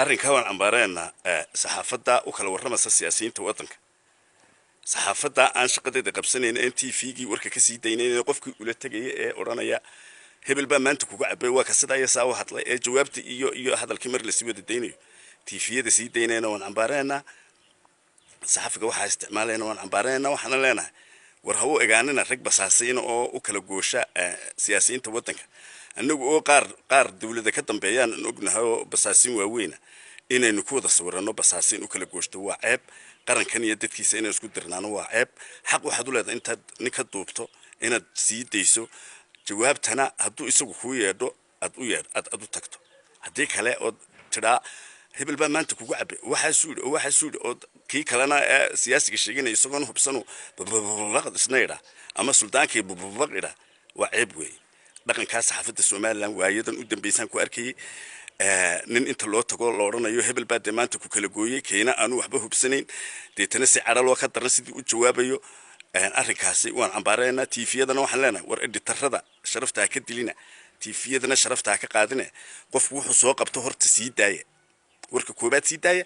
arrinka waan cambaarayna saxaafadda u kala warramaysa siyaasiyiinta waddanka saxaafadda aan shaqadeeda qabsanayn in TV-gii warka ka sii daynayna qofkii ula tagay ee oranaya hebel baa maanta kugu cabay waa ka sidaa yasaa u hadlay ee jawaabta iyo hadalkii mar la sii wada daynayo TV-yada sii daynayna waan cambaarayna saxafiga waxa isticmaalayna waan cambaarayna waxaan leenahay war hawo egaanina rag basaasiin oo u kala goosha siyaasiyiinta waddanka annagu oo qaar dawladda ka dambeeyaan ognahay oo basaasiin waaweyn inaynu ku wada sawirano basaasiin u kala gooshto waa ceeb qarankan iyo dadkiisa inay isku dirnaano waa ceeb xaq waxaad u leedahay intaad ninka duubto inaad sii dayso jawaabtana hadduu isagu ku yeedho aad u tagto haddii kale oo tiraa hebel baa maanta kugu cabay waxa suud oo kii kalena siyaasiga sheeganay isagoon hubsano bababaqad isnayda ama sultaankii bababaqida waa ceeb weey dhaqankaas saxaafadda Soomaaliland waayadan u dambeeysan ku arkay nin inta loo tago loo oranayo hebel baa maanta ku kala gooyay keena aanu waxba hubsanayn deetana si cadal oo ka daran sidii u jawaabayo arrinkaasi waan cambaarayna TV-yadana waxaan leenahay war editarada sharafta ka dilina TV-yadana sharafta ka qaadina qofku wuxuu soo qabto horta sii daaya warka koobaad sii daaya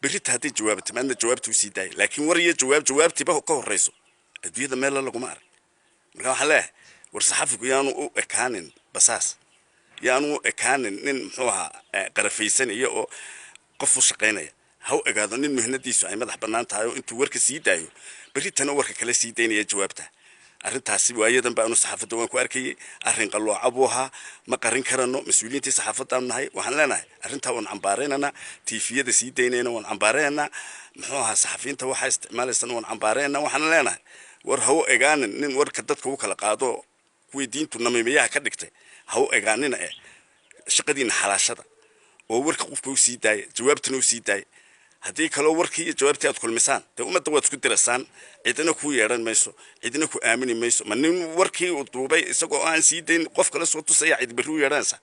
berita hadii jawaabta maanta jawaabtu sii daaya laakiin war iyo jawaabtiba ka horeyso adduunyada meel lagu maar marka waxa leeyahay war saxafigu yaanu u ekaanin basaas yaanu ekaanin nin muxuu ahaa qarafaysan iyo oo qof u shaqeynaya haw egaado nin mihnadiisu ay madax banaan tahay intuu warka sii daayo beritana warka kale sii daynaya jawaabta arrintaasi waayadan baanu saxaafadda waan ku arkay arrin qalooca buuha ma qarin karano mas'uuliyiinta saxaafadda nahay waxaan leenahay arrinta waan cambaaraynana TV-yada sii daynayna waan cambaaraynaa muxuu ahaa saxafiyiinta waxa isticmaalaysan waan cambaaraynaa waxaan leenahay war haw egaanin nin warka dadka u kala qaado kuwii diintu namiimayaha ka dhigtay haw egaanina shaqadiina xalaashada oo warka qofku sii daaya jawaabtana u sii daaya haddii kale warkii iyo jawaabtii aad kulmisaan de ummadda waad isku dirasaan cidina ku yeeran mayso cidina ku aamini mayso ma nin warkii uu duubay isagoo aan sii dayn qof kale soo tusaya cid bari u yeeranaysa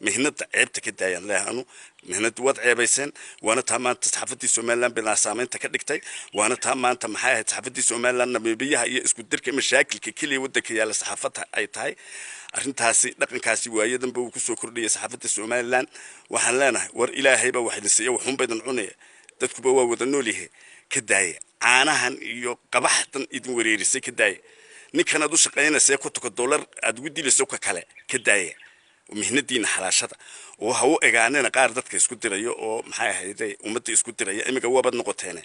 mihnada ceebta ka daayaan leehanu mihnadu wad ceebaysan waana taa maanta saxaafadii Soomaaliland bilaa saameynta ka dhigtay waana taa maanta maxay ahayd saxaafadii Soomaaliland nabiyaha iyo isku dirka mashaakilka kaliya waddanka yaala saxaafadda ay tahay arrintaasi dhaqankaasi waayadan buu ku soo kordhiyay saxaafadda Soomaaliland waxaan leenahay war ilaahay baa wax idinsiiyo waxun baydan cunaya dadku waa wada noolyahay ka daaya caanahan iyo qabaxdan idin wareerisay ka daaya ninkan aad u shaqeynaysaa $1 aad ugu dilayso ka kale ka daaya mihnadiina xalaashada oo hawo egaanina qaar dadka isku dirayo oo maxay ahayd ummadda isku diraya imiga wabad noqoteen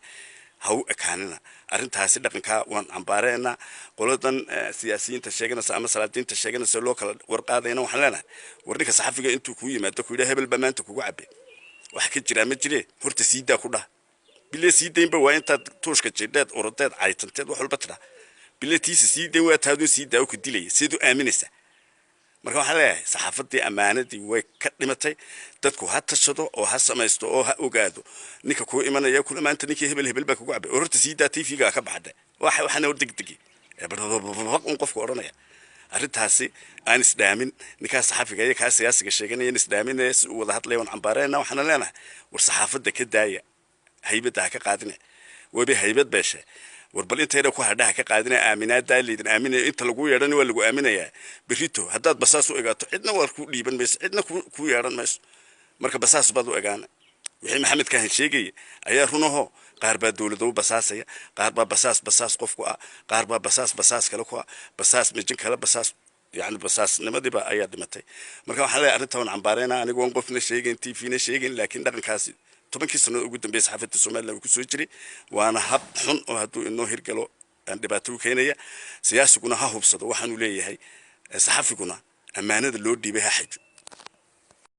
hawo ekaanina arrintaasi dhaqanka waan cambaarayna qoladan siyaasiyiinta sheeganaysa ama salaadiinta sheeganaysa loo kala warqaadayna waxaan leenahay warninka saxafiga intuu ku yimaado ku yiraahdo hebel ba maanta kugu cabay wax ka jira ma jire horta siidaa ku dhax bile siidaynba waa inta tooshka jeedad orodeed caytanteed wax walba tira bile tiisi siiday waa taadu siidaa ku dilay sidoo aaminaysa marka waxa leeyahay saxaafadii amaanadii way ka dhimatay dadku ha tashado oo ha samaysto oo ha ogaado ninka ku imanaya kula maanta ninkii hebel baa kugu cabay horta siidaa TV-ga ka baxday waxana degdegi qofku oranaya arrintaasi aan isdaamin ninka saxafiga iyo ka siyaasiga sheeganaya isdaaminay wada hadlayaan cambaarayna waxaan leenahay war saxaafadda ka daaya haybada ka qaadina wabi haybad beesha war bal intayda ku hadhaha ka qaadina aaminaada leedan aaminay inta lagu yeeran waa lagu aaminaya berito hadaad basaas u egaato cidna war ku dhiiban mayso cidna ku yeeran mayso marka basaas baad u egaan wixii maxamed ka sheegay ayaa runaho qaar baa dawladdu basaasaya qaar baa basaas qofku ah qaar baa basaas kale ku ah basaas mijin kale basaas يعني بساس نمدبا أياد متى مركب حلا أرنتون عن بارينا أنا قوم قفنا شيئين تيفينا شيئين لكن ده كاسي طبعا كيسنا قدام بيس حافة السومال لو كسوجري وأنا هب حن وهدو إنه هرجلو عند باترو كينيا سياسة كنا هاهو بصدق وحنو ليه هاي صحافي كنا أمانة اللود دي بها حج